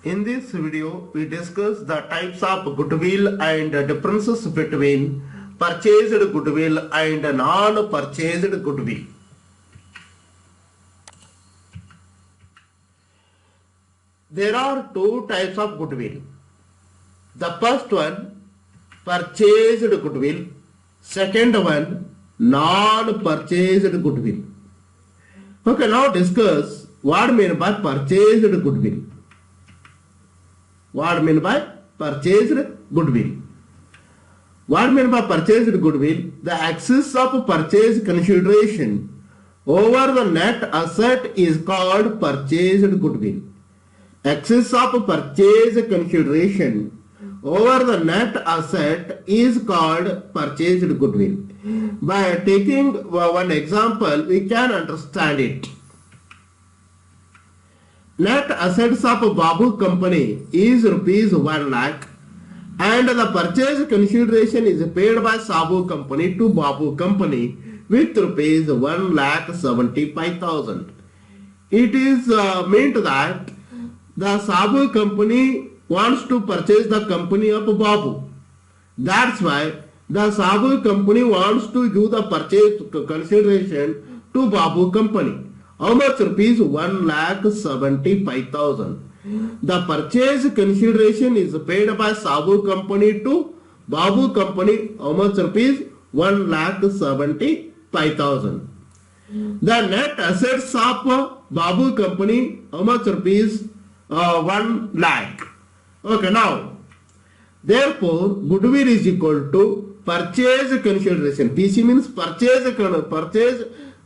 In this video, we discuss the types of goodwill and differences between purchased goodwill and non-purchased goodwill. There are two types of goodwill. The first one, purchased goodwill. Second one, non-purchased goodwill. Okay, now discuss what mean by purchased goodwill. What mean by purchased goodwill? What mean by purchased goodwill? The excess of purchase consideration over the net asset is called purchased goodwill. Excess of purchase consideration over the net asset is called purchased goodwill. By taking one example, we can understand it. Net assets of Babu company is rupees 1 lakh and the purchase consideration is paid by Sabu company to Babu company with rupees 1,75,000. It is meant that the Sabu company wants to purchase the company of Babu. That's why the Sabu company wants to give the purchase consideration to Babu company. How much? Rupees 1,75,000. The purchase consideration is paid by Sabu company to Babu company. How much? Rupees 1,75,000. The net assets of Babu company. How much? Rupees 1 lakh. Okay, now therefore goodwill is equal to purchase consideration. PC means purchase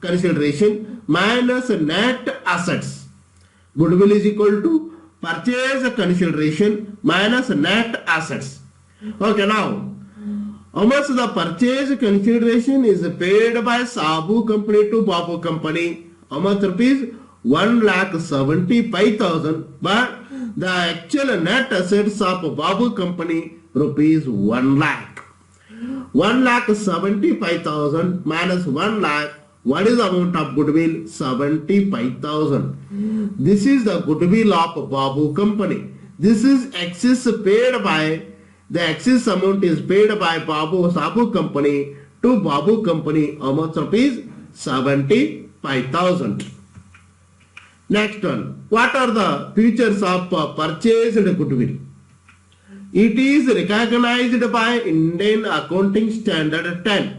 consideration minus net assets. Goodwill is equal to purchase consideration minus net assets. Okay, now how much the purchase consideration is paid by Sabu company to Babu company? How much? Rupees 1,75,000. But the actual net assets of Babu company rupees 1 lakh. 1,75,000 minus 1 lakh. What is the amount of goodwill? 75,000. This is the goodwill of Babu company. This is excess paid by, the excess amount is paid by Sabu company to Babu company. How much? Rupees 75,000. Next one. What are the features of purchased goodwill? It is recognized by Indian Accounting Standard 10.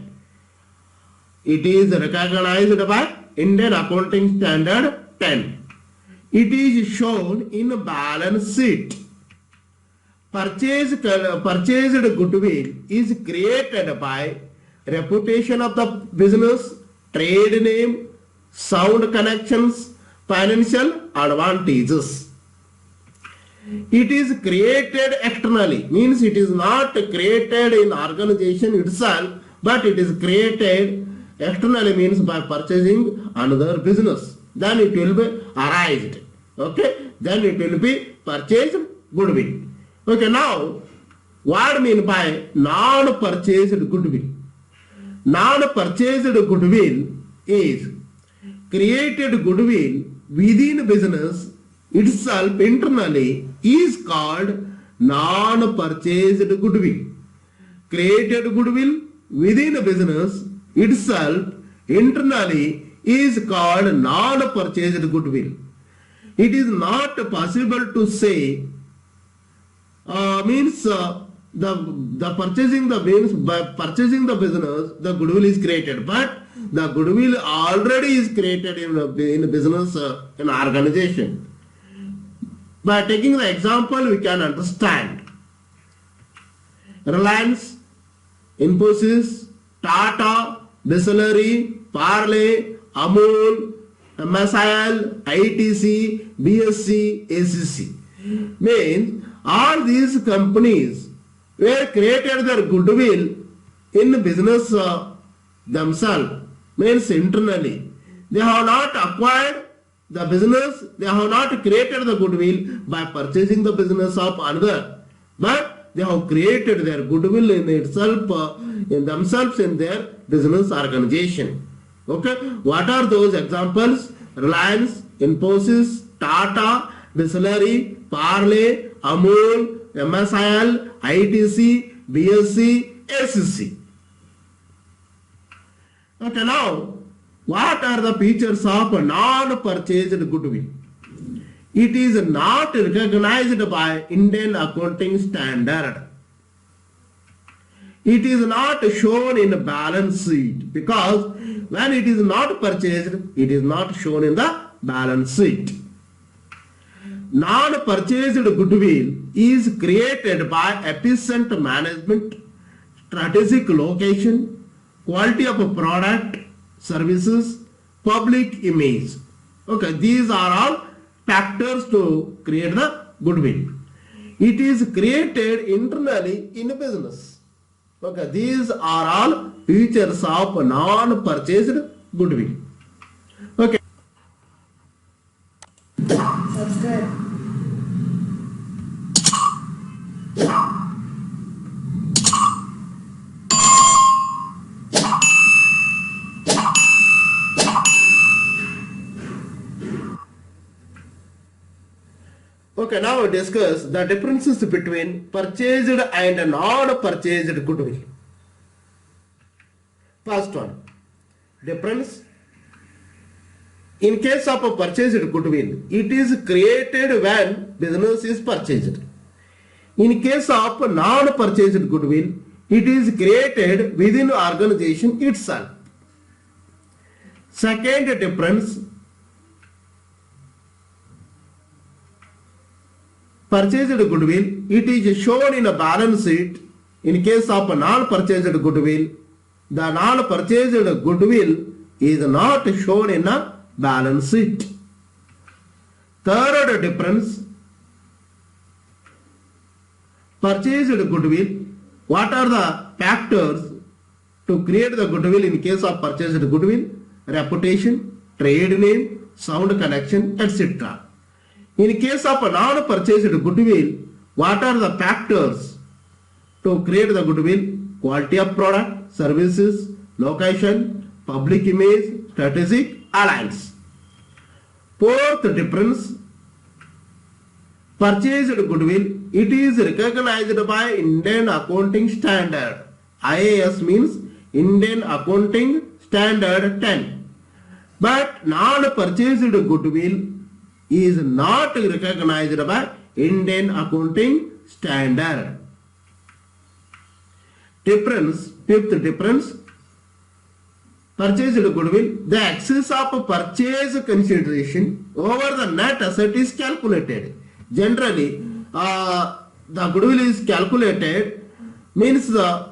It is recognized by Indian Accounting Standard 10. It is shown in balance sheet. Purchased goodwill is created by reputation of the business, trade name, sound connections, financial advantages. It is created externally, means it is not created in organization itself, but it is created externally, means by purchasing another business. Then it will be arised. Okay, then it will be purchased goodwill. Okay, now what mean by non-purchased goodwill? Non-purchased goodwill is created goodwill within business itself internally is called non-purchased goodwill. Created goodwill within a business itself internally is called non-purchased goodwill. It is not possible to say the purchasing the means by purchasing the business the goodwill is created, but the goodwill already is created in a business in organization. By taking the example, we can understand. Reliance, Infosys, Tata, Bisleri, Parle, Amul, MSIL, ITC, BSC, ACC. Means all these companies were created their goodwill in business themselves, means internally. They have not acquired the business, they have not created the goodwill by purchasing the business of another, but they have created their goodwill in itself, in themselves, in their business organization. Okay, what are those examples? Reliance, Infosys, Tata, Bisleri, Parle, Amul, MSIL, ITC, BSC, ACC. Okay, now what are the features of non-purchased goodwill? It is not recognized by Indian accounting standard. It is not shown in the balance sheet because when it is not purchased, it is not shown in the balance sheet. Non-purchased goodwill is created by efficient management, strategic location, quality of a product, services, public image. Okay, these are all factors to create the goodwill. It is created internally in a business. Okay, these are all features of non-purchased goodwill. Okay. That's good. Okay, now we discuss the differences between purchased and non-purchased goodwill. First one, difference. In case of a purchased goodwill, it is created when business is purchased. In case of non-purchased goodwill, it is created within the organization itself. Second difference, purchased goodwill, it is shown in a balance sheet. In case of a non-purchased goodwill, the non-purchased goodwill is not shown in a balance sheet. Third difference, purchased goodwill, what are the factors to create the goodwill in case of purchased goodwill? Reputation, trade name, sound connection, etc. In case of a non-purchased goodwill, what are the factors to create the goodwill? Quality of product, services, location, public image, strategic alliance. Fourth difference, purchased goodwill, it is recognized by Indian accounting standard. IAS means Indian accounting standard 10. But non-purchased goodwill is not recognized by Indian accounting standard. Difference, fifth difference, purchased goodwill, the excess of purchase consideration over the net asset is calculated. Generally, the goodwill is calculated means the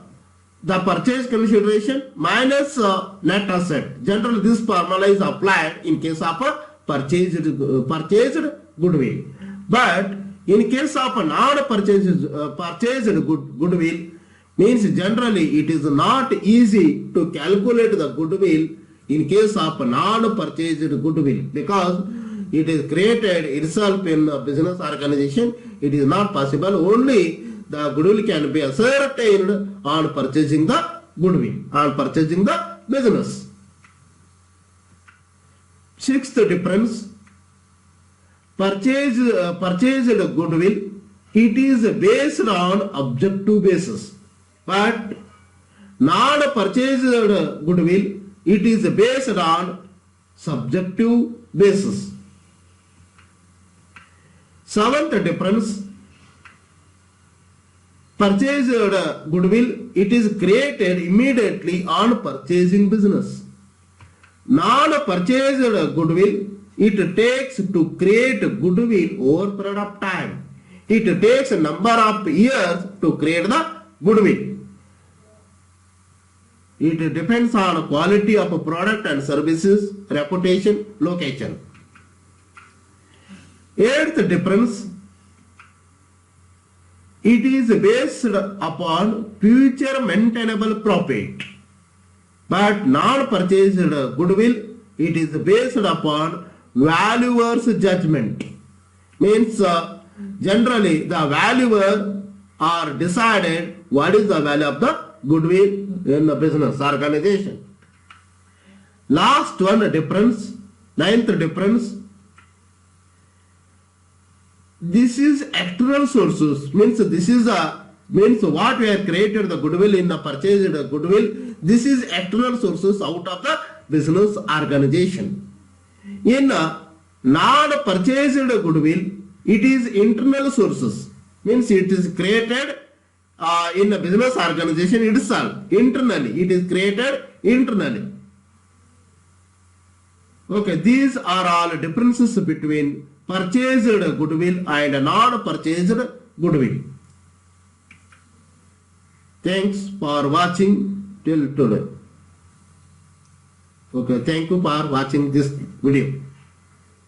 purchase consideration minus net asset. Generally, this formula is applied in case of a purchased goodwill. But in case of a purchased goodwill, means generally it is not easy to calculate the goodwill in case of non-purchased goodwill because it is created itself in a business organization. It is not possible. Only the goodwill can be ascertained on purchasing the goodwill, on purchasing the business. Sixth difference, purchased goodwill, it is based on objective basis. But non-purchased goodwill, it is based on subjective basis. Seventh difference, purchased goodwill, it is created immediately on purchasing business. Non-purchased goodwill, it takes to create goodwill over period of time. It takes a number of years to create the goodwill. It depends on quality of a product and services, reputation, location. Eighth difference, it is based upon future maintainable profit. But non-purchased goodwill, it is based upon valuer's judgment. Means generally the valuer are decided what is the value of the goodwill in the business organization. Last one difference, ninth difference, this is external sources, means this is a, means what we have created the goodwill in the purchased goodwill, this is external sources out of the business organization. In a non-purchased goodwill, it is internal sources, means it is created in a business organization itself, internally, it is created internally. Okay, these are all differences between purchased goodwill and non-purchased goodwill. Thanks for watching till today. Okay, thank you for watching this video.